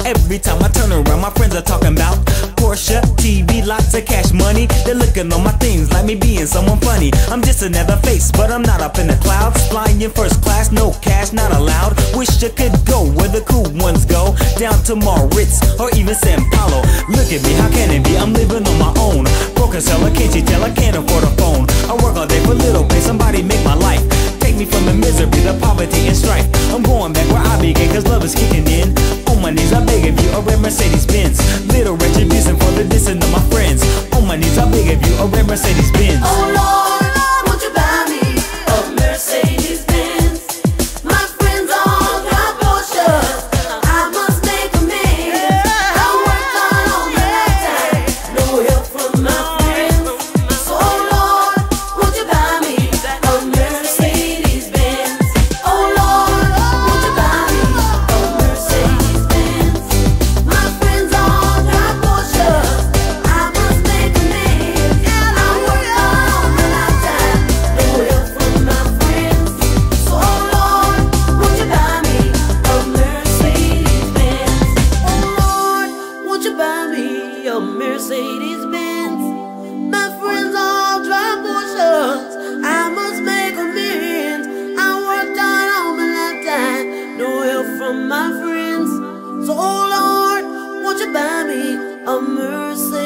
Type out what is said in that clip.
Every time I turn around, my friends are talking about Porsche, TV, lots of cash money. They're looking on my things like me being someone funny. I'm just another face, but I'm not up in the clouds. Flying in first class, no cash, not allowed. Wish I could go where the cool ones go, down to Moritz or even Sao Paulo. Look at me, how can it be? I'm living on my own. Broken seller, can't you tell I can't afford a phone? I work all day for little pay, somebody make my life. Take me from the misery, the poverty and strife. I'm going back where I began, cause love is kicking in. On my knees I beg of you, a red Mercedes-Benz. Little retribution for the dissing of my friends. On my knees I beg of you, a red Mercedes-Benz. Oh Lord, won't you buy me a Mercedes-Benz? My friends all drive Porsches, I must make amends. I worked all my lifetime, no help from my friends. So oh Lord, won't you buy me a Mercedes-Benz? Oh Lord, won't you buy me a Mercedes-Benz? My friends all drive Porsches, I must make amends. I worked all my lifetime, no help from my friends. So oh Lord, won't you buy me a Mercedes-Benz? Oh Lord, won't you buy me a Mercedes-Benz? My friends all drive Porsches, I must make amends. I worked hard all my lifetime, no help from my friends. So oh Lord, won't you buy me a Mercedes-Benz?